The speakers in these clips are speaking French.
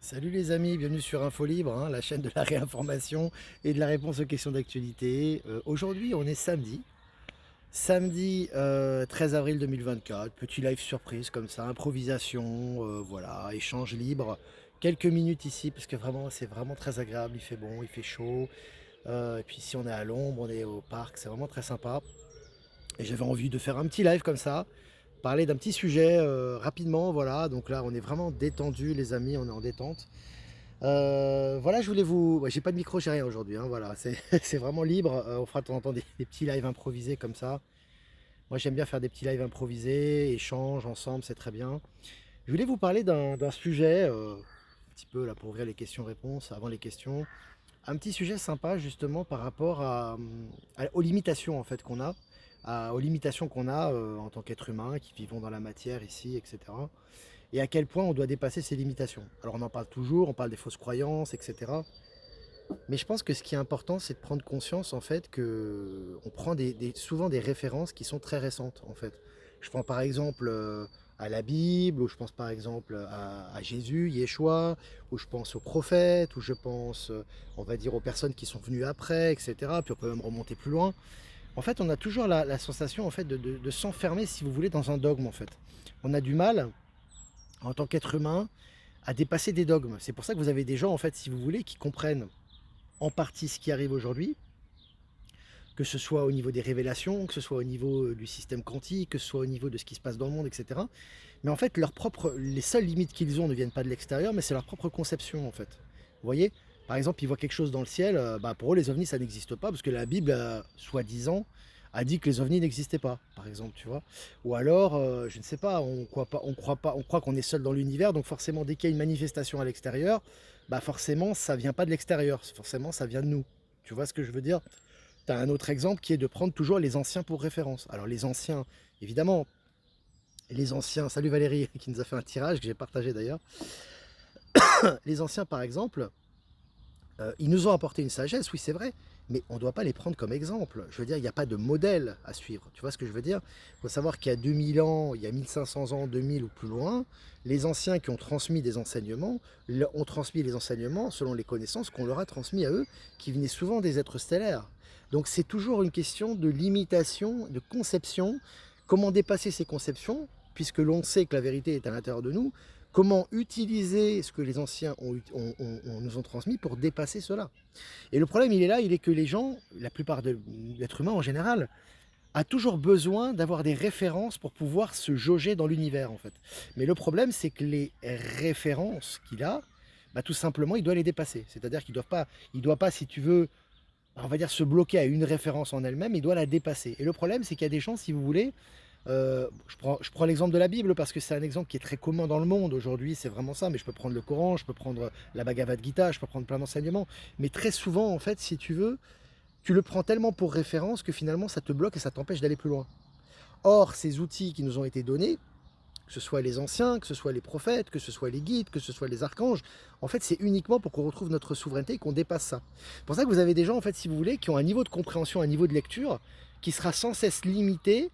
Salut les amis, bienvenue sur Info Libre, hein, la chaîne de la réinformation et de la réponse aux questions d'actualité. Aujourd'hui, on est samedi 13 avril 2024, petit live surprise comme ça, improvisation, voilà, échange libre. Quelques minutes ici parce que vraiment, c'est vraiment très agréable, il fait bon, il fait chaud. Et puis si on est à l'ombre, on est au parc, c'est vraiment très sympa. Et j'avais envie de faire un petit live comme ça, parler d'un petit sujet rapidement, voilà. Donc là, on est vraiment détendu les amis, on est en détente. Voilà, je voulais vous ouais, j'ai pas de micro, j'ai rien aujourd'hui, hein, voilà, c'est c'est vraiment libre, on fera de temps en temps des petits lives improvisés comme ça. Moi, j'aime bien faire des petits lives improvisés, échanges ensemble, c'est très bien. Je voulais vous parler d'un sujet, un petit peu là pour ouvrir les questions-réponses, avant les questions. Un petit sujet sympa justement par rapport aux limitations en fait qu'on a, aux limitations qu'on a, en tant qu'être humain qui vivons dans la matière ici et cetera. Et à quel point on doit dépasser ses limitations. Alors on en parle toujours, on parle des fausses croyances, etc. Mais je pense que ce qui est important, c'est de prendre conscience en fait que on prend souvent des références qui sont très récentes en fait. Je prends par exemple à la Bible, ou je pense par exemple à Jésus, Yeshua, ou je pense aux prophètes, ou je pense, on va dire, aux personnes qui sont venues après, etc. Puis on peut même remonter plus loin. En fait, on a toujours la sensation en fait de s'enfermer, si vous voulez, dans un dogme en fait. On a du mal, en tant qu'être humain, à dépasser des dogmes. C'est pour ça que vous avez des gens, en fait, si vous voulez, qui comprennent en partie ce qui arrive aujourd'hui, que ce soit au niveau des révélations, que ce soit au niveau du système quantique, que ce soit au niveau de ce qui se passe dans le monde, etc. Mais en fait, les seules limites qu'ils ont ne viennent pas de l'extérieur, mais c'est leur propre conception, en fait. Vous voyez? Par exemple, ils voient quelque chose dans le ciel, bah, pour eux, les ovnis, ça n'existe pas, parce que la Bible, soi-disant, a dit que les ovnis n'existaient pas, par exemple, tu vois. Ou alors, je ne sais pas, on croit qu'on est seul dans l'univers, donc forcément, dès qu'il y a une manifestation à l'extérieur, bah forcément, ça vient pas de l'extérieur, forcément, ça vient de nous. Tu vois ce que je veux dire? Tu as un autre exemple qui est de prendre toujours les anciens pour référence. Alors les anciens, évidemment, les anciens, salut Valérie qui nous a fait un tirage que j'ai partagé d'ailleurs. Les anciens par exemple, ils nous ont apporté une sagesse, oui c'est vrai, mais on ne doit pas les prendre comme exemple. Je veux dire, il n'y a pas de modèle à suivre. Tu vois ce que je veux dire? Il faut savoir qu'il y a 2000 ans, il y a 1500 ans, 2000 ou plus loin, les anciens qui ont transmis des enseignements, ont transmis les enseignements selon les connaissances qu'on leur a transmis à eux, qui venaient souvent des êtres stellaires. Donc c'est toujours une question de limitation, de conception. Comment dépasser ces conceptions, puisque l'on sait que la vérité est à l'intérieur de nous, comment utiliser ce que les anciens nous ont transmis pour dépasser cela. Et le problème, il est là, il est que les gens, la plupart de l'être humain en général, a toujours besoin d'avoir des références pour pouvoir se jauger dans l'univers, en fait. Mais le problème, c'est que les références qu'il a, bah, tout simplement, il doit les dépasser. C'est-à-dire qu'il ne doit pas, si tu veux, on va dire, se bloquer à une référence en elle-même, il doit la dépasser. Et le problème, c'est qu'il y a des gens, si vous voulez, je prends l'exemple de la Bible parce que c'est un exemple qui est très commun dans le monde aujourd'hui, c'est vraiment ça, mais je peux prendre le Coran, je peux prendre la Bhagavad Gita, je peux prendre plein d'enseignements, mais très souvent, en fait, si tu veux, tu le prends tellement pour référence que finalement, ça te bloque et ça t'empêche d'aller plus loin. Or, ces outils qui nous ont été donnés, que ce soit les anciens, que ce soit les prophètes, que ce soit les guides, que ce soit les archanges, en fait, c'est uniquement pour qu'on retrouve notre souveraineté et qu'on dépasse ça. C'est pour ça que vous avez des gens, en fait, si vous voulez, qui ont un niveau de compréhension, un niveau de lecture qui sera sans cesse limité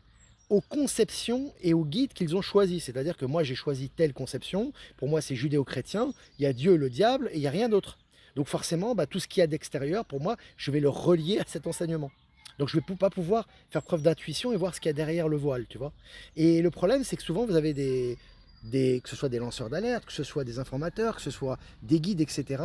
aux conceptions et aux guides qu'ils ont choisis. C'est-à-dire que moi, j'ai choisi telle conception, pour moi, c'est judéo-chrétien, il y a Dieu, le diable, et il n'y a rien d'autre. Donc forcément, bah, tout ce qu'il y a d'extérieur, pour moi, je vais le relier à cet enseignement. Donc je ne vais pas pouvoir faire preuve d'intuition et voir ce qu'il y a derrière le voile, tu vois. Et le problème, c'est que souvent, vous avez que ce soit des lanceurs d'alerte, que ce soit des informateurs, que ce soit des guides, etc.,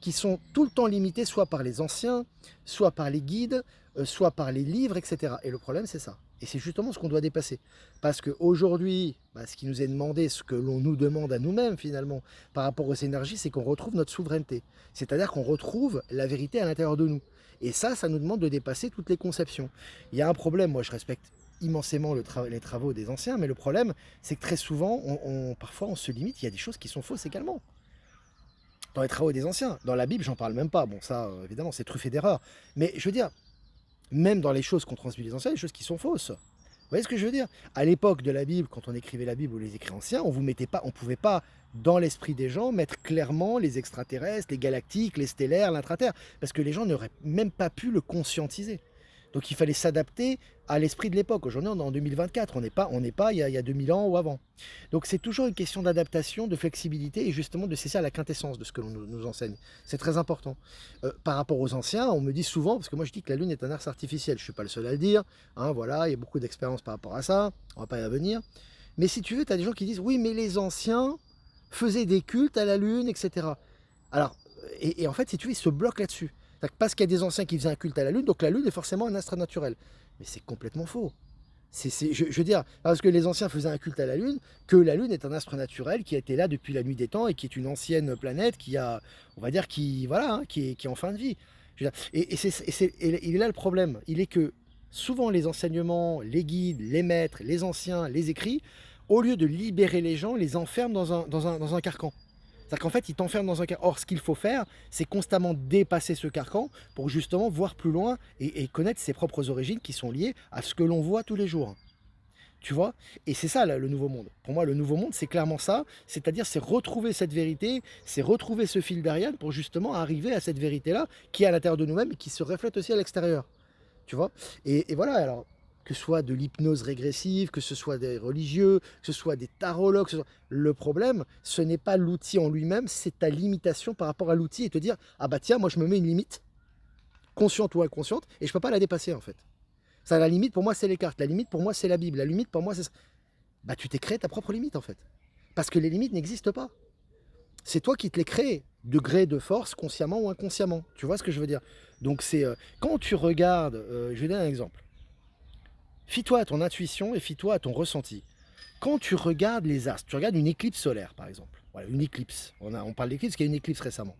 qui sont tout le temps limités soit par les anciens, soit par les guides, soit par les livres, etc. Et le problème, c'est ça. Et c'est justement ce qu'on doit dépasser. Parce qu'aujourd'hui, bah, ce qui nous est demandé, ce que l'on nous demande à nous-mêmes finalement, par rapport aux énergies, c'est qu'on retrouve notre souveraineté. C'est-à-dire qu'on retrouve la vérité à l'intérieur de nous. Et ça nous demande de dépasser toutes les conceptions. Il y a un problème, moi je respecte immensément les travaux des anciens, mais le problème, c'est que très souvent, parfois on se limite, il y a des choses qui sont fausses également. Dans les travaux des anciens, dans la Bible, j'en parle même pas. Bon, ça, évidemment, c'est truffé d'erreurs. Mais je veux dire, même dans les choses qu'ont transmis les anciens, il y a des choses qui sont fausses. Vous voyez ce que je veux dire? À l'époque de la Bible, quand on écrivait la Bible ou les écrits anciens, on vous mettait pas, on pouvait pas, dans l'esprit des gens, mettre clairement les extraterrestres, les galactiques, les stellaires, l'intraterre, parce que les gens n'auraient même pas pu le conscientiser. Donc il fallait s'adapter à l'esprit de l'époque. Aujourd'hui, on est en 2024, on n'est pas il y a 2000 ans ou avant. Donc c'est toujours une question d'adaptation, de flexibilité et justement de cesser à la quintessence de ce que l'on nous enseigne. C'est très important. Par rapport aux anciens, on me dit souvent, parce que moi je dis que la Lune est un astre artificiel, je ne suis pas le seul à le dire, hein, voilà, il y a beaucoup d'expériences par rapport à ça, on ne va pas y revenir. Mais si tu veux, tu as des gens qui disent, oui, mais les anciens faisaient des cultes à la Lune, etc. Alors, et en fait, si tu veux, ils se bloquent là-dessus. Parce qu'il y a des anciens qui faisaient un culte à la Lune, donc la Lune est forcément un astre naturel. Mais c'est complètement faux. Je veux dire, parce que les anciens faisaient un culte à la Lune, que la Lune est un astre naturel qui a été là depuis la nuit des temps et qui est une ancienne planète qui a, on va dire, qui, voilà, hein, qui est en fin de vie. Je veux dire, et il est là le problème. Il est que souvent les enseignements, les guides, les maîtres, les anciens, les écrits, au lieu de libérer les gens, les enferment dans un carcan. C'est-à-dire qu'en fait, ils t'enferment dans un carcan. Or, ce qu'il faut faire, c'est constamment dépasser ce carcan pour justement voir plus loin et connaître ses propres origines qui sont liées à ce que l'on voit tous les jours. Tu vois? Et c'est ça le nouveau monde. Pour moi, le nouveau monde, c'est clairement ça. C'est-à-dire, c'est retrouver cette vérité, c'est retrouver ce fil d'Ariane pour justement arriver à cette vérité-là qui est à l'intérieur de nous-mêmes et qui se reflète aussi à l'extérieur. Tu vois? Et voilà, alors, que ce soit de l'hypnose régressive, que ce soit des religieux, que ce soit des tarologues, le problème, ce n'est pas l'outil en lui-même, c'est ta limitation par rapport à l'outil et te dire, ah bah tiens, moi je me mets une limite, consciente ou inconsciente, et je peux pas la dépasser en fait. Ça, la limite pour moi c'est les cartes, la limite pour moi c'est la Bible, la limite pour moi c'est... Bah tu t'es créé ta propre limite en fait. Parce que les limites n'existent pas. C'est toi qui te les crées, de gré de force, consciemment ou inconsciemment. Tu vois ce que je veux dire? Donc c'est... quand tu regardes, je vais donner un exemple. Fie-toi à ton intuition et fie-toi à ton ressenti. Quand tu regardes les astres, tu regardes une éclipse solaire par exemple. Voilà, une éclipse. On parle d'éclipse, parce qu'il y a une éclipse récemment.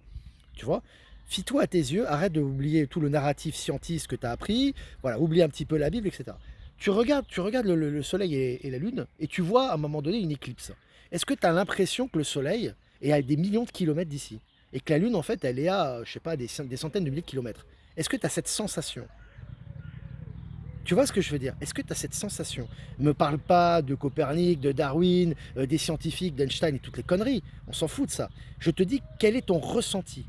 Tu vois? Fie-toi à tes yeux, arrête d'oublier tout le narratif scientifique que tu as appris, voilà, oublie un petit peu la Bible, etc. Tu regardes le soleil et la lune, et tu vois à un moment donné une éclipse. Est-ce que tu as l'impression que le soleil est à des millions de kilomètres d'ici? Et que la lune, en fait, elle est à, je sais pas, des centaines de milliers de kilomètres. Est-ce que tu as cette sensation? Tu vois ce que je veux dire? Est-ce que tu as cette sensation? Me parle pas de Copernic, de Darwin, des scientifiques, d'Einstein et toutes les conneries. On s'en fout de ça. Je te dis quel est ton ressenti.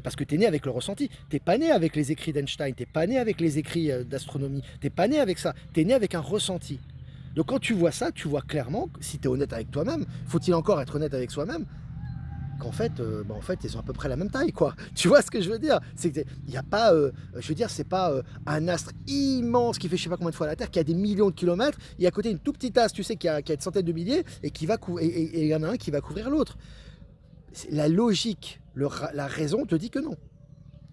Parce que tu es né avec le ressenti. Tu n'es pas né avec les écrits d'Einstein, tu n'es pas né avec les écrits d'astronomie, tu n'es pas né avec ça. Tu es né avec un ressenti. Donc quand tu vois ça, tu vois clairement, si tu es honnête avec toi-même, faut-il encore être honnête avec soi-même, qu'en fait, en fait, ils ont à peu près la même taille, quoi. Tu vois ce que je veux dire? C'est qu'il n'y a pas, je veux dire, c'est pas un astre immense qui fait je sais pas combien de fois la Terre, qui a des millions de kilomètres, et à côté une tout petite astre, tu sais, qui a des centaines de milliers, et qui va et il y en a un qui va couvrir l'autre. La logique, la raison te dit que non.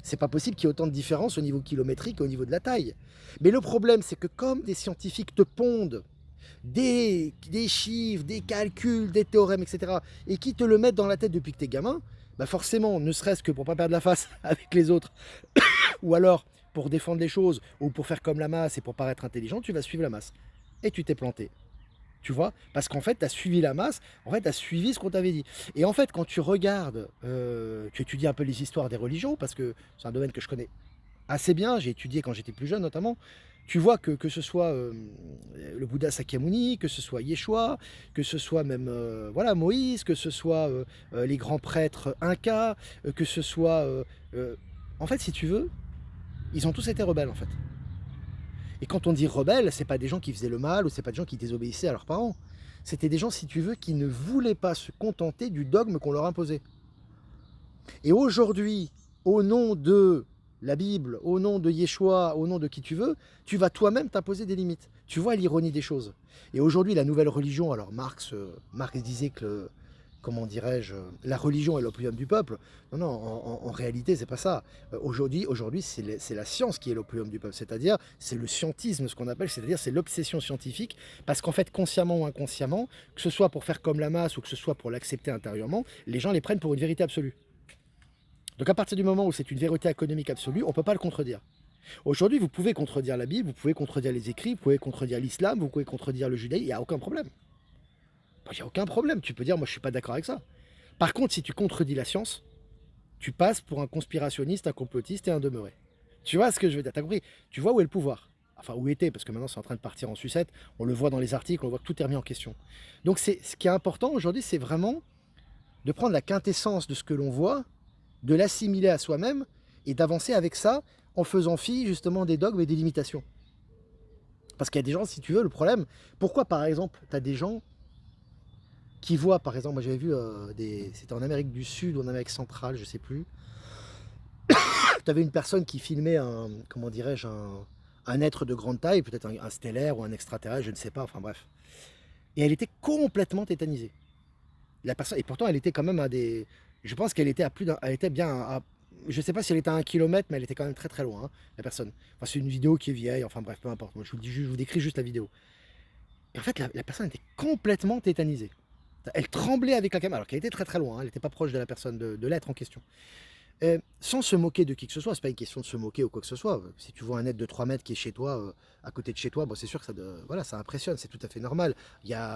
C'est pas possible qu'il y ait autant de différence au niveau kilométrique et au niveau de la taille. Mais le problème, c'est que comme des scientifiques te pondent des chiffres, des calculs, des théorèmes, etc., et qui te le mettent dans la tête depuis que t'es gamin, bah forcément, ne serait-ce que pour pas perdre la face avec les autres, ou alors pour défendre les choses, ou pour faire comme la masse et pour paraître intelligent, tu vas suivre la masse. Et tu t'es planté. Tu vois? Parce qu'en fait, tu as suivi la masse, en fait, tu as suivi ce qu'on t'avait dit. Et en fait, quand tu regardes, tu étudies un peu les histoires des religions, parce que c'est un domaine que je connais assez bien, j'ai étudié quand j'étais plus jeune notamment, tu vois que ce soit le Bouddha Sakyamuni, que ce soit Yeshua, que ce soit même voilà, Moïse, que ce soit les grands prêtres incas, que ce soit... en fait, si tu veux, ils ont tous été rebelles en fait. Et quand on dit rebelles, c'est pas des gens qui faisaient le mal ou c'est pas des gens qui désobéissaient à leurs parents. C'était des gens, si tu veux, qui ne voulaient pas se contenter du dogme qu'on leur imposait. Et aujourd'hui, au nom de la Bible, au nom de Yeshua, au nom de qui tu veux, tu vas toi-même t'imposer des limites. Tu vois l'ironie des choses. Et aujourd'hui, la nouvelle religion, alors Marx disait que, comment dirais-je, la religion est l'opium du peuple. Non, non, en réalité, c'est pas ça. Aujourd'hui, c'est la science qui est l'opium du peuple. C'est-à-dire, c'est le scientisme, ce qu'on appelle, c'est-à-dire, c'est l'obsession scientifique. Parce qu'en fait, consciemment ou inconsciemment, que ce soit pour faire comme la masse ou que ce soit pour l'accepter intérieurement, les gens les prennent pour une vérité absolue. Donc à partir du moment où c'est une vérité économique absolue, on ne peut pas le contredire. Aujourd'hui, vous pouvez contredire la Bible, vous pouvez contredire les écrits, vous pouvez contredire l'islam, vous pouvez contredire le judaïsme, il n'y a aucun problème. Il n'y a aucun problème, tu peux dire, moi je ne suis pas d'accord avec ça. Par contre, si tu contredis la science, tu passes pour un conspirationniste, un complotiste et un demeuré. Tu vois ce que je veux dire? T'as compris? Tu vois où est le pouvoir? Enfin, où était, parce que maintenant c'est en train de partir en sucette, on le voit dans les articles, on voit que tout est remis en question. Donc ce qui est important aujourd'hui, c'est vraiment de prendre la quintessence de ce que l'on voit, de l'assimiler à soi-même et d'avancer avec ça en faisant fi justement des dogmes et des limitations. Parce qu'il y a des gens, si tu veux, le problème, pourquoi par exemple, tu as des gens qui voient, par exemple, moi j'avais vu, c'était en Amérique du Sud ou en Amérique centrale, je sais plus, tu avais une personne qui filmait comment dirais-je, un être de grande taille, peut-être un stellaire ou un extraterrestre, je ne sais pas, enfin bref. Et elle était complètement tétanisée. La personne, et pourtant elle était quand même à des, je pense qu'elle était à plus d'un, elle était bien je sais pas si elle était à 1 kilomètre, mais elle était quand même très très loin, hein, la personne. Enfin, c'est une vidéo qui est vieille, enfin bref, peu importe. Moi, je vous le dis, je vous décris juste la vidéo. Et en fait, la personne était complètement tétanisée. Elle tremblait avec la caméra, alors qu'elle était très très loin, hein, elle n'était pas proche de la personne, de l'être en question. Sans se moquer de qui que ce soit, c'est pas une question de se moquer ou quoi que ce soit. Si tu vois un être de 3 mètres qui est chez toi, à côté de chez toi, bon, c'est sûr que voilà, ça impressionne, c'est tout à fait normal.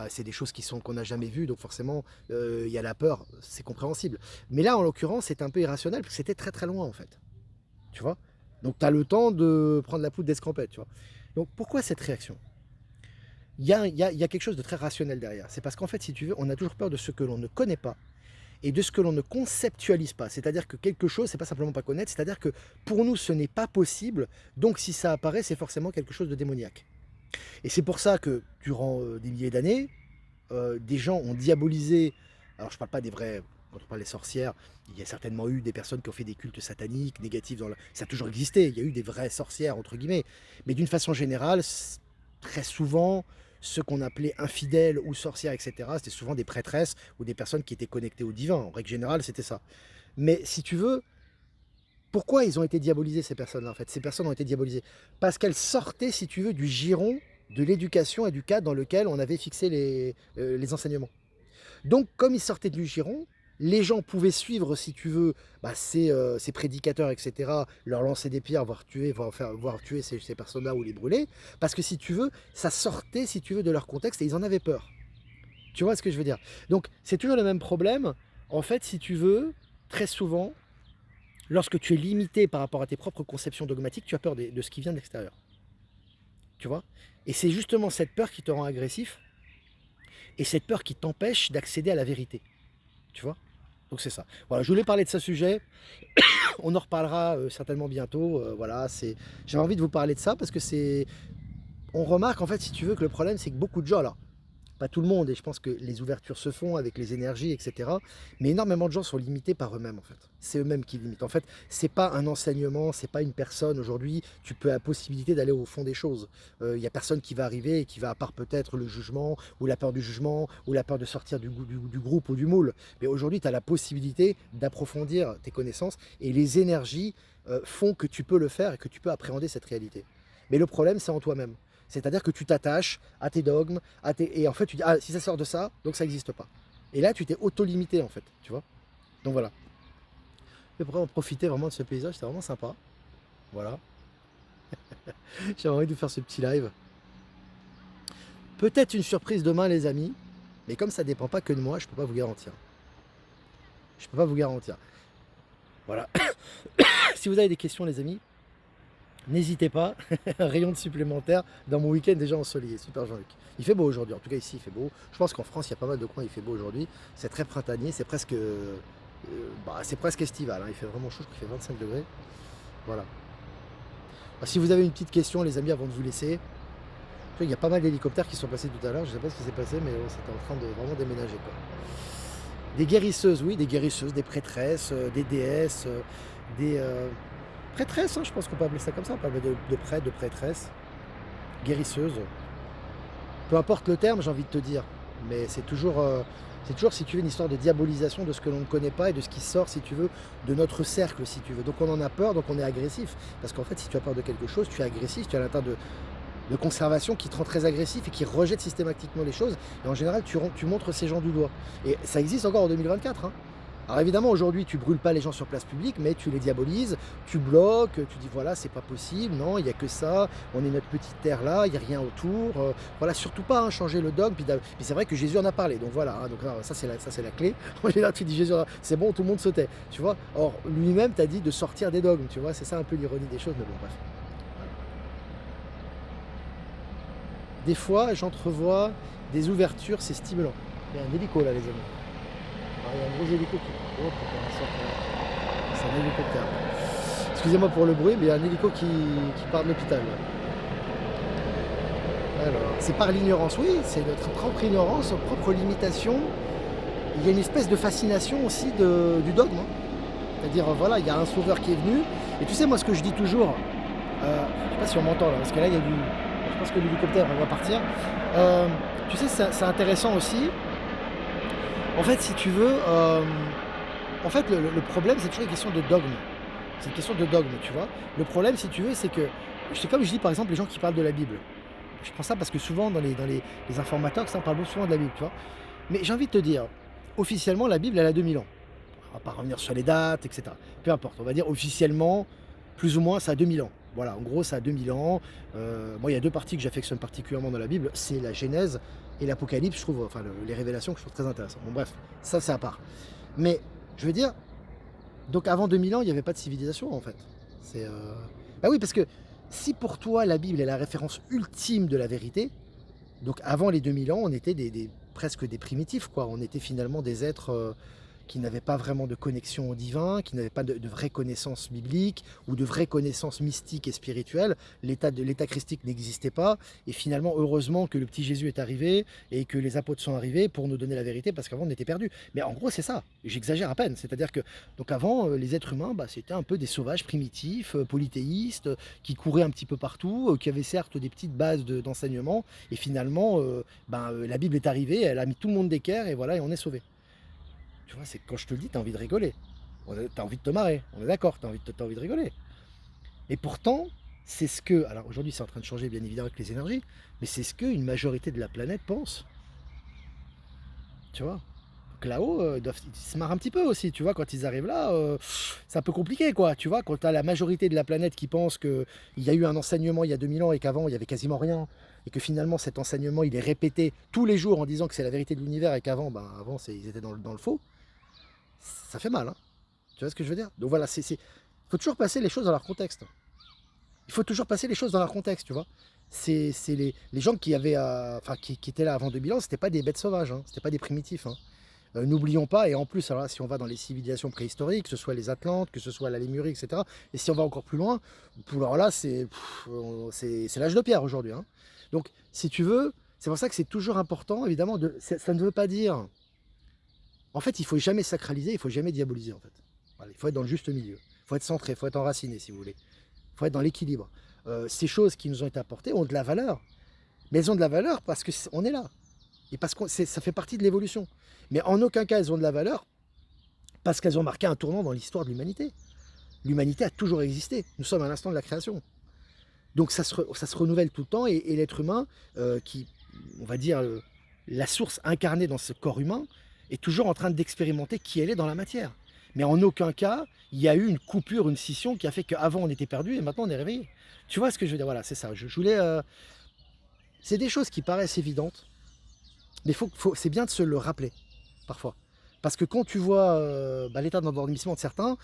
C'est des choses qu'on n'a jamais vues, donc forcément, il y a la peur, c'est compréhensible. Mais là, en l'occurrence, c'est un peu irrationnel, parce que c'était très très loin, en fait. Tu vois. Donc, tu as le temps de prendre la poudre d'escampette, tu vois. Donc, pourquoi cette réaction? Il y a quelque chose de très rationnel derrière. C'est parce qu'en fait, si tu veux, on a toujours peur de ce que l'on ne connaît pas et de ce que l'on ne conceptualise pas. C'est-à-dire que quelque chose, c'est pas simplement pas connaître, c'est-à-dire que pour nous, ce n'est pas possible, donc si ça apparaît, c'est forcément quelque chose de démoniaque. Et c'est pour ça que durant des milliers d'années, des gens ont diabolisé, alors je parle pas des vrais, quand on parle des sorcières, il y a certainement eu des personnes qui ont fait des cultes sataniques, négatifs, ça a toujours existé, il y a eu des vraies sorcières, entre guillemets, mais d'une façon générale, très souvent, ceux qu'on appelait infidèles ou sorcières, etc., c'était souvent des prêtresses ou des personnes qui étaient connectées au divin. En règle générale, c'était ça. Mais si tu veux, pourquoi ils ont été diabolisés, ces personnes-là, en fait? Ces personnes ont été diabolisées parce qu'elles sortaient, si tu veux, du giron de l'éducation et du cadre dans lequel on avait fixé les enseignements. Donc, comme ils sortaient du giron, les gens pouvaient suivre, si tu veux, ces prédicateurs, etc., leur lancer des pierres, voire tuer ces personnes-là ou les brûler, parce que si tu veux, ça sortait, si tu veux, de leur contexte et ils en avaient peur. Tu vois ce que je veux dire? Donc, c'est toujours le même problème. En fait, si tu veux, très souvent, lorsque tu es limité par rapport à tes propres conceptions dogmatiques, tu as peur de ce qui vient de l'extérieur. Tu vois? Et c'est justement cette peur qui te rend agressif et cette peur qui t'empêche d'accéder à la vérité. Tu vois? Donc c'est ça. Voilà, je voulais parler de ce sujet. On en reparlera certainement bientôt. Voilà, j'avais envie de vous parler de ça parce que on remarque en fait, si tu veux, que le problème c'est que beaucoup de gens, alors pas tout le monde, et je pense que les ouvertures se font avec les énergies, etc. Mais énormément de gens sont limités par eux-mêmes, en fait. C'est eux-mêmes qui limitent. En fait, c'est pas un enseignement, c'est pas une personne. Aujourd'hui, tu peux avoir la possibilité d'aller au fond des choses. Il y a personne qui va arriver et qui va, à part peut-être le jugement, ou la peur du jugement, ou la peur de sortir du groupe ou du moule. Mais aujourd'hui, tu as la possibilité d'approfondir tes connaissances, et les énergies font que tu peux le faire et que tu peux appréhender cette réalité. Mais le problème, c'est en toi-même. C'est-à-dire que tu t'attaches à tes dogmes, et en fait tu dis, ah, si ça sort de ça, donc ça n'existe pas. Et là, tu t'es auto-limité en fait, tu vois. Donc voilà. Je pourrais en profiter vraiment de ce paysage, c'était vraiment sympa. Voilà. J'avais envie de vous faire ce petit live. Peut-être une surprise demain, les amis, mais comme ça dépend pas que de moi, je peux pas vous garantir. Je peux pas vous garantir. Voilà. Si vous avez des questions, les amis, n'hésitez pas, un rayon de supplémentaire dans mon week-end déjà ensoleillé. Super Jean-Luc. Il fait beau aujourd'hui, en tout cas ici il fait beau. Je pense qu'en France il y a pas mal de coins, il fait beau aujourd'hui. C'est très printanier, c'est presque estival, hein. Il fait vraiment chaud, je crois qu'il fait 25 degrés. Voilà. Alors, si vous avez une petite question, les amis, avant de vous laisser, il y a pas mal d'hélicoptères qui sont passés tout à l'heure, je ne sais pas ce qui s'est passé, mais c'était en train de vraiment déménager, quoi. Des guérisseuses, oui, des guérisseuses, des prêtresses, des déesses, des prêtresses, hein, je pense qu'on peut appeler ça comme ça, on peut appeler de prêtres, de prêtresses, guérisseuses. Peu importe le terme, j'ai envie de te dire, mais c'est toujours, si tu veux, une histoire de diabolisation de ce que l'on ne connaît pas et de ce qui sort, si tu veux, de notre cercle, si tu veux. Donc on en a peur, donc on est agressif. Parce qu'en fait, si tu as peur de quelque chose, tu es agressif, tu as l'atteinte de conservation qui te rend très agressif et qui rejette systématiquement les choses. Et en général, tu montres ces gens du doigt. Et ça existe encore en 2024, hein. Alors évidemment, aujourd'hui, tu brûles pas les gens sur place publique, mais tu les diabolises, tu bloques, tu dis voilà, c'est pas possible, non, il n'y a que ça, on est notre petite terre là, il n'y a rien autour. Voilà, surtout pas hein, changer le dogme. Puis c'est vrai que Jésus en a parlé, donc voilà, hein, donc ça c'est la clé. En général, tu dis Jésus, c'est bon, tout le monde se tait, tu vois. Or, lui-même t'a dit de sortir des dogmes, tu vois, c'est ça un peu l'ironie des choses, mais bon, bref. Voilà. Des fois, j'entrevois des ouvertures, c'est stimulant. Il y a un hélico là, les amis. Alors, il y a un gros hélico qui... Oh putain, c'est un hélicoptère. Excusez-moi pour le bruit, mais il y a un hélico qui part de l'hôpital. Alors, c'est par l'ignorance, oui, c'est notre propre ignorance, notre propre limitation. Il y a une espèce de fascination aussi du dogme, hein. C'est-à-dire, voilà, il y a un sauveur qui est venu. Et tu sais, moi, ce que je dis toujours, je ne sais pas si on m'entend là, parce que là, il y a du. Je pense que l'hélicoptère va partir. Euh, Tu sais, c'est intéressant aussi. En fait, si tu veux, en fait, le problème, c'est toujours une question de dogme. C'est une question de dogme, tu vois. Le problème, si tu veux, c'est que, c'est comme je dis par exemple, les gens qui parlent de la Bible. Je prends ça parce que souvent, les informateurs, ça, on parle souvent de la Bible, tu vois. Mais j'ai envie de te dire, officiellement, la Bible, elle a 2000 ans. On va pas revenir sur les dates, etc. Peu importe, on va dire officiellement, plus ou moins, ça a 2000 ans. Voilà, en gros, ça a 2000 ans. Moi, il y a deux parties que j'affectionne particulièrement dans la Bible, c'est la Genèse et l'Apocalypse, je trouve, enfin, les révélations que je trouve très intéressantes. Bon, bref, ça, c'est à part. Mais, je veux dire, donc avant 2000 ans, il n'y avait pas de civilisation, en fait. C'est, Bah oui, parce que si pour toi, la Bible est la référence ultime de la vérité, donc avant les 2000 ans, on était presque des primitifs, quoi. On était finalement des êtres qui n'avaient pas vraiment de connexion au divin, qui n'avaient pas de vraie connaissance biblique ou de vraie connaissance mystique et spirituelle. L'état christique n'existait pas. Et finalement, heureusement que le petit Jésus est arrivé et que les apôtres sont arrivés pour nous donner la vérité, parce qu'avant on était perdus. Mais en gros, c'est ça. J'exagère à peine. C'est-à-dire que donc avant, les êtres humains, bah, c'était un peu des sauvages primitifs, polythéistes, qui couraient un petit peu partout, qui avaient certes des petites bases d'enseignement. Et finalement, la Bible est arrivée, elle a mis tout le monde d'équerre et voilà, et on est sauvé. Tu vois, c'est quand je te le dis, tu as envie de rigoler. Tu as envie de te marrer. On est d'accord, tu as envie de rigoler. Et pourtant, c'est ce que. Alors aujourd'hui, c'est en train de changer, bien évidemment, avec les énergies, mais c'est ce qu'une majorité de la planète pense. Tu vois. Donc là-haut, ils se marrent un petit peu aussi, tu vois, quand ils arrivent là, c'est un peu compliqué, quoi, tu vois, quand tu as la majorité de la planète qui pense qu'il y a eu un enseignement il y a 2000 ans et qu'avant, il y avait quasiment rien, et que finalement, cet enseignement, il est répété tous les jours en disant que c'est la vérité de l'univers et qu'avant, ben, avant, ils étaient dans le faux, ça fait mal, hein. Tu vois ce que je veux dire? Donc voilà, il faut toujours passer les choses dans leur contexte. Il faut toujours passer les choses dans leur contexte, tu vois. C'est les gens qui avaient, enfin, qui étaient là avant 2000 ans, c'était pas des bêtes sauvages, hein, c'était pas des primitifs, hein. N'oublions pas, et en plus, alors là, si on va dans les civilisations préhistoriques, que ce soit les Atlantes, que ce soit la Lémurie, etc., et si on va encore plus loin, alors là, c'est l'âge de pierre aujourd'hui, hein. Donc, si tu veux, c'est pour ça que c'est toujours important, évidemment, ça ne veut pas dire. En fait, il faut jamais sacraliser, il faut jamais diaboliser, en fait. Voilà, il faut être dans le juste milieu. Il faut être centré, il faut être enraciné, si vous voulez. Il faut être dans l'équilibre. Ces choses qui nous ont été apportées ont de la valeur. Mais elles ont de la valeur parce qu'on est là. Et parce que ça fait partie de l'évolution. Mais en aucun cas, elles ont de la valeur parce qu'elles ont marqué un tournant dans l'histoire de l'humanité. L'humanité a toujours existé. Nous sommes à l'instant de la création. Donc ça se renouvelle tout le temps et l'être humain, qui, on va dire, la source incarnée dans ce corps humain, est toujours en train d'expérimenter qui elle est dans la matière. Mais en aucun cas, il y a eu une coupure, une scission qui a fait qu'avant on était perdu et maintenant on est réveillé. Tu vois ce que je veux dire? Voilà, c'est ça. Je voulais. C'est des choses qui paraissent évidentes, mais c'est bien de se le rappeler, parfois. Parce que quand tu vois l'état d'endormissement de certains,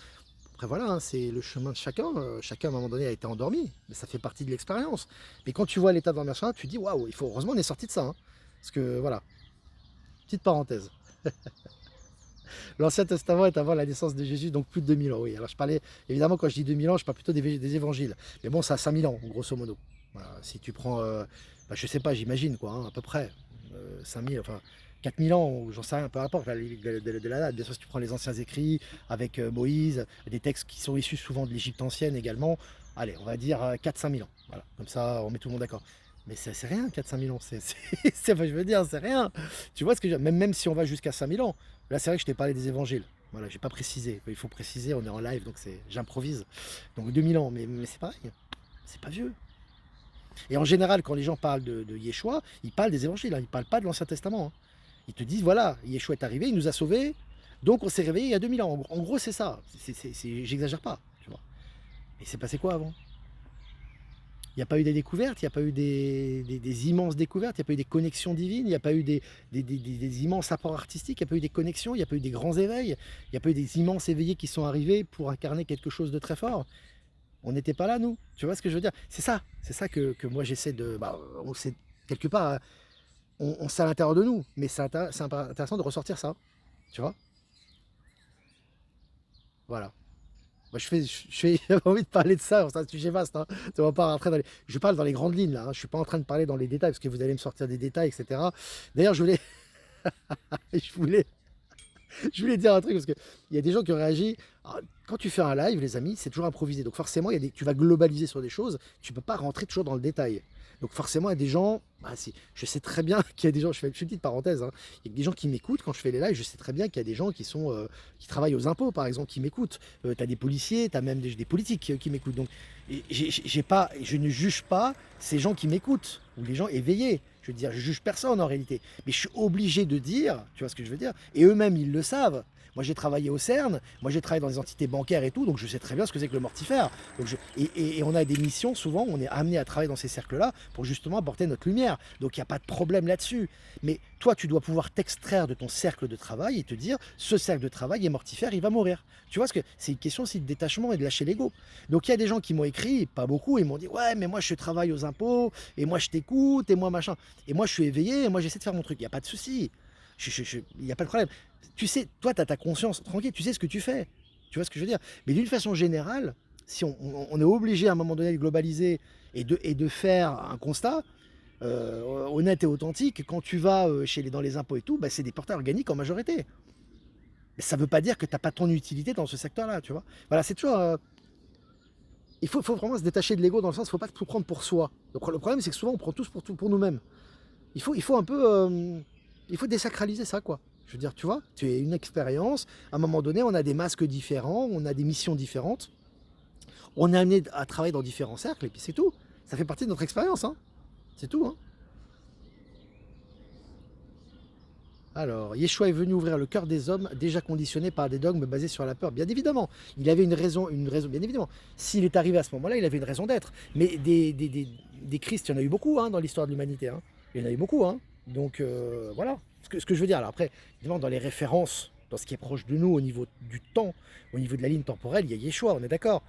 après voilà, hein, c'est le chemin de chacun. Chacun à un moment donné a été endormi, mais ça fait partie de l'expérience. Mais quand tu vois l'état d'endormissement, tu dis waouh, heureusement on est sorti de ça, hein. Parce que voilà, petite parenthèse. L'Ancien Testament est avant la naissance de Jésus, donc plus de 2000 ans. Oui, alors je parlais, évidemment, quand je dis 2000 ans, je parle plutôt des évangiles. Mais bon, ça a 5000 ans, grosso modo. Voilà, si tu prends, je sais pas, j'imagine, quoi, hein, à peu près. 5000, enfin, 4000 ans, ou j'en sais rien, peu importe de la date. Bien sûr, si tu prends les anciens écrits avec Moïse, des textes qui sont issus souvent de l'Égypte ancienne également, allez, on va dire 4-5000 ans. Voilà, comme ça, on met tout le monde d'accord. Mais c'est rien, 4-5000 ans. Je veux dire, c'est rien. Tu vois ce que je veux dire? Même si on va jusqu'à 5000 ans. Là, c'est vrai que je t'ai parlé des évangiles. Voilà, j'ai pas précisé. Il faut préciser, on est en live, donc j'improvise. Donc 2000 ans, mais c'est pareil. C'est pas vieux. Et en général, quand les gens parlent de Yeshua, ils parlent des évangiles, hein, ils parlent pas de l'Ancien Testament, hein. Ils te disent, voilà, Yeshua est arrivé, il nous a sauvés, donc on s'est réveillé il y a 2000 ans. En gros, c'est ça. J'exagère pas, tu vois. Et c'est passé quoi avant? Il n'y a pas eu des découvertes, il n'y a pas eu des immenses découvertes, il n'y a pas eu des connexions divines, il n'y a pas eu des immenses apports artistiques, il n'y a pas eu des connexions, il n'y a pas eu des grands éveils, il n'y a pas eu des immenses éveillés qui sont arrivés pour incarner quelque chose de très fort. On n'était pas là, nous. Tu vois ce que je veux dire? C'est ça que moi j'essaie de. On sait, quelque part, on sait à l'intérieur de nous, mais c'est intéressant de ressortir ça. Tu vois? Voilà. Moi, j'avais envie de parler de ça, c'est un sujet vaste, hein. On va pas rentrer dans les... Je parle dans les grandes lignes, là, hein. Je suis pas en train de parler dans les détails, parce que vous allez me sortir des détails, etc. D'ailleurs, je voulais, je voulais dire un truc, parce qu'il y a des gens qui ont réagi. Alors, quand tu fais un live, les amis, c'est toujours improvisé. Donc forcément, tu vas globaliser sur des choses, tu peux pas rentrer toujours dans le détail. Donc forcément, il y a des gens, bah, si, je sais très bien qu'il y a des gens, je fais une petite parenthèse, hein, il y a des gens qui m'écoutent quand je fais les lives, je sais très bien qu'il y a des gens qui travaillent aux impôts, par exemple, qui m'écoutent. Tu as des policiers, tu as même des politiques qui m'écoutent. Donc je ne juge pas ces gens qui m'écoutent, ou les gens éveillés. Je veux dire, je juge personne en réalité. Mais je suis obligé de dire, tu vois ce que je veux dire, et eux-mêmes, ils le savent. Moi, j'ai travaillé au CERN, moi, j'ai travaillé dans les entités bancaires et tout, donc je sais très bien ce que c'est que le mortifère. Et on a des missions, souvent, on est amené à travailler dans ces cercles-là pour justement apporter notre lumière. Donc, il n'y a pas de problème là-dessus. Mais toi, tu dois pouvoir t'extraire de ton cercle de travail et te dire, ce cercle de travail est mortifère, il va mourir. Tu vois, ce que c'est une question aussi de détachement et de lâcher l'ego. Donc, il y a des gens qui m'ont écrit, pas beaucoup, ils m'ont dit, ouais, mais moi, je travaille aux impôts, et moi, je t'écoute, et moi, machin. Et moi, je suis éveillé, et moi, j'essaie de faire mon truc. Il n'y a pas de souci. Il n'y a pas de problème. Tu sais, toi, tu as ta conscience tranquille, tu sais ce que tu fais. Tu vois ce que je veux dire? Mais d'une façon générale, si on est obligé à un moment donné de globaliser et de faire un constat honnête et authentique, quand tu vas dans les impôts et tout, bah, c'est des porteurs organiques en majorité. Mais ça ne veut pas dire que tu n'as pas ton utilité dans ce secteur-là, tu vois. Voilà, c'est toujours... faut vraiment se détacher de l'ego dans le sens, il ne faut pas tout prendre pour soi. Donc, le problème, c'est que souvent, on prend tous pour nous-mêmes. Il faut un peu... il faut désacraliser ça, quoi. Je veux dire, tu vois, tu es une expérience. À un moment donné, on a des masques différents, on a des missions différentes. On est amené à travailler dans différents cercles, et puis c'est tout. Ça fait partie de notre expérience, hein. C'est tout, hein. Alors, Yeshua est venu ouvrir le cœur des hommes déjà conditionnés par des dogmes basés sur la peur. Bien évidemment, il avait une raison, bien évidemment. S'il est arrivé à ce moment-là, il avait une raison d'être. Mais des Christ, il y en a eu beaucoup hein, dans l'histoire de l'humanité, hein. Il y en a eu beaucoup, hein. Donc, voilà ce que je veux dire. Alors après, évidemment, dans les références, dans ce qui est proche de nous au niveau du temps, au niveau de la ligne temporelle, il y a Yeshua, on est d'accord.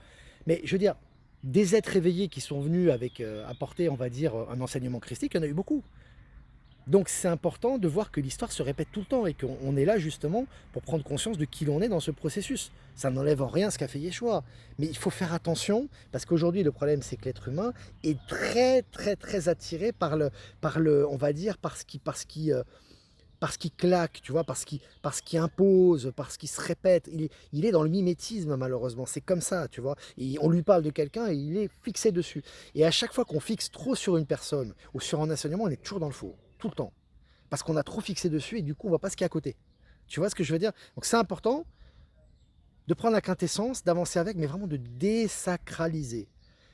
Mais je veux dire, des êtres éveillés qui sont venus avec apporter, on va dire, un enseignement christique, il y en a eu beaucoup. Donc c'est important de voir que l'histoire se répète tout le temps et qu'on est là justement pour prendre conscience de qui l'on est dans ce processus. Ça n'enlève en rien ce qu'a fait Yeshua. Mais il faut faire attention parce qu'aujourd'hui le problème c'est que l'être humain est très très très attiré par le on va dire, parce qu'il claque, tu vois, parce qu'il impose, parce qu'il se répète. Il est dans le mimétisme malheureusement, c'est comme ça, tu vois. Et on lui parle de quelqu'un et il est fixé dessus. Et à chaque fois qu'on fixe trop sur une personne ou sur un enseignement, on est toujours dans le faux, tout le temps. Parce qu'on a trop fixé dessus et du coup on voit pas ce qu'il y a à côté. Tu vois ce que je veux dire? Donc c'est important de prendre la quintessence, d'avancer avec, mais vraiment de désacraliser.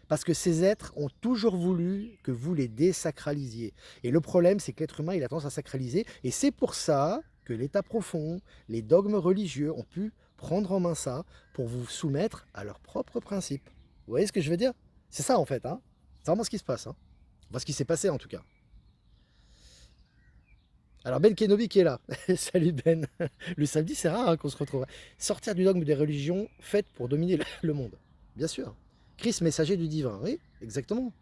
Parce que ces êtres ont toujours voulu que vous les désacralisiez. Et le problème, c'est que l'être humain, il a tendance à sacraliser. Et c'est pour ça que l'état profond, les dogmes religieux ont pu prendre en main ça pour vous soumettre à leurs propres principes. Vous voyez ce que je veux dire? C'est ça en fait, hein. C'est vraiment ce qui se passe, hein. Enfin, ce qui s'est passé en tout cas. Alors Ben Kenobi qui est là. Salut Ben. Le samedi, c'est rare hein, qu'on se retrouve. Sortir du dogme des religions faites pour dominer le monde. Bien sûr. Christ, messager du divin. Oui, exactement.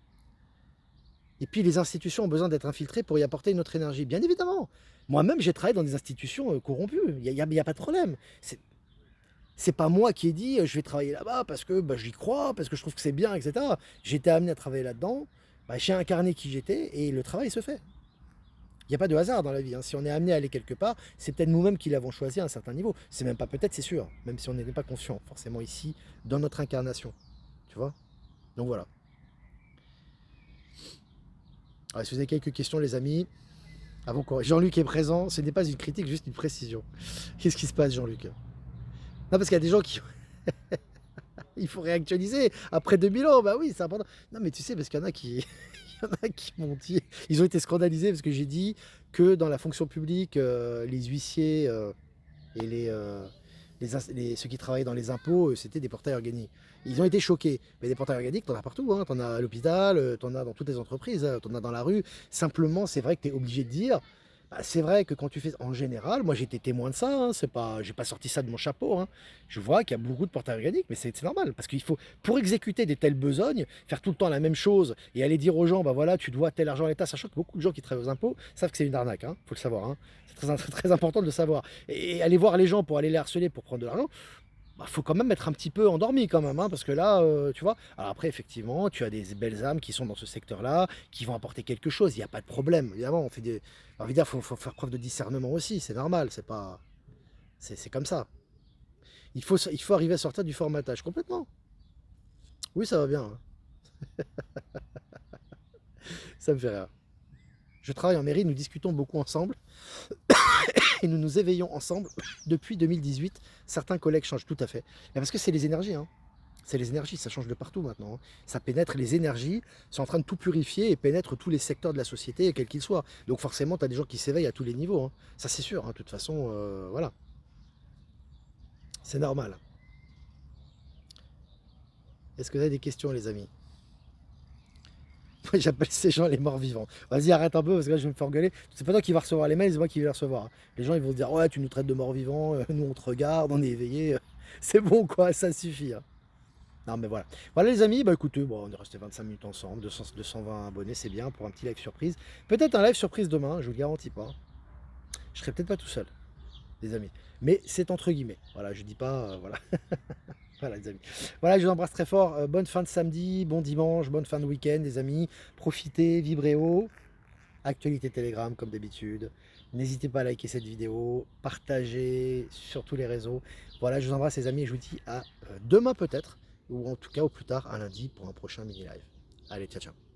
Et puis les institutions ont besoin d'être infiltrées pour y apporter une autre énergie. Bien évidemment. Moi-même, j'ai travaillé dans des institutions corrompues. Il y a pas de problème. C'est pas moi qui ai dit je vais travailler là-bas parce que bah, j'y crois, parce que je trouve que c'est bien, etc. J'ai été amené à travailler là-dedans. Bah, j'ai incarné qui j'étais et le travail se fait. Il n'y a pas de hasard dans la vie, hein. Si on est amené à aller quelque part, c'est peut-être nous-mêmes qui l'avons choisi à un certain niveau. C'est même pas peut-être, c'est sûr. Même si on n'était pas conscient, forcément ici, dans notre incarnation. Tu vois? Donc voilà. Alors, si vous avez quelques questions, les amis, avant quoi. Jean-Luc est présent, ce n'est pas une critique, juste une précision. Qu'est-ce qui se passe, Jean-Luc? Non, parce qu'il y a des gens qui. Il faut réactualiser. Après 2000 ans, bah oui, c'est important. Non, mais tu sais, parce qu'il y en a qui. Il y en a qui m'ont dit. Ils ont été scandalisés parce que j'ai dit que dans la fonction publique, les huissiers et ceux qui travaillaient dans les impôts, c'était des portails organiques. Ils ont été choqués. Mais des portails organiques, t'en as partout. Hein. T'en as à l'hôpital, t'en as dans toutes les entreprises, hein, t'en as dans la rue. Simplement, c'est vrai que tu es obligé de dire. Bah, c'est vrai que quand tu fais en général, moi j'ai été témoin de ça, hein, c'est pas, j'ai pas sorti ça de mon chapeau, hein. Je vois qu'il y a beaucoup de portails organiques, mais c'est normal, parce qu'il faut, pour exécuter des telles besognes, faire tout le temps la même chose et aller dire aux gens, bah voilà, tu dois tel argent à l'État, sachant que beaucoup de gens qui travaillent aux impôts savent que c'est une arnaque, hein, faut le savoir, hein. C'est très, très important de le savoir. Et aller voir les gens pour aller les harceler pour prendre de l'argent, bah, faut quand même être un petit peu endormi quand même, hein, parce que là, tu vois? Alors après effectivement, tu as des belles âmes qui sont dans ce secteur-là, qui vont apporter quelque chose, il y a pas de problème. Évidemment, on fait des j'ai envie de dire, faut faire preuve de discernement aussi, c'est normal, c'est pas c'est comme ça. Il faut arriver à sortir du formatage, complètement. Oui, ça va bien, hein, ça me fait rire. Je travaille en mairie, nous discutons beaucoup ensemble et nous nous éveillons ensemble depuis 2018. Certains collègues changent, tout à fait. Mais parce que c'est les énergies, hein. C'est les énergies, ça change de partout maintenant, hein. Ça pénètre les énergies, c'est en train de tout purifier et pénètre tous les secteurs de la société, quels qu'ils soient. Donc forcément, tu as des gens qui s'éveillent à tous les niveaux, hein. Ça c'est sûr, hein, de toute façon, voilà, c'est normal. Est-ce que vous avez des questions, les amis? Moi, j'appelle ces gens les morts vivants. Vas-y, arrête un peu parce que là, je vais me faire engueuler. C'est pas toi qui vas recevoir les mails, c'est moi qui vais les recevoir, hein. Les gens, ils vont se dire, ouais, tu nous traites de morts vivants, nous on te regarde, on est éveillés. C'est bon, quoi, ça suffit, hein. Non, mais voilà. Voilà, les amis, bah écoutez, bon, on est resté 25 minutes ensemble, 220 abonnés, c'est bien pour un petit live surprise. Peut-être un live surprise demain, je vous le garantis pas. Je serai peut-être pas tout seul, les amis. Mais c'est entre guillemets. Voilà, je dis pas, voilà. Voilà, les amis. Voilà, je vous embrasse très fort. Bonne fin de samedi, bon dimanche, bonne fin de week-end, les amis. Profitez, vibrez haut. Actualité Telegram, comme d'habitude. N'hésitez pas à liker cette vidéo, partager sur tous les réseaux. Voilà, je vous embrasse, les amis, et je vous dis à demain peut-être, ou en tout cas au plus tard, à lundi, pour un prochain mini live. Allez, ciao, ciao.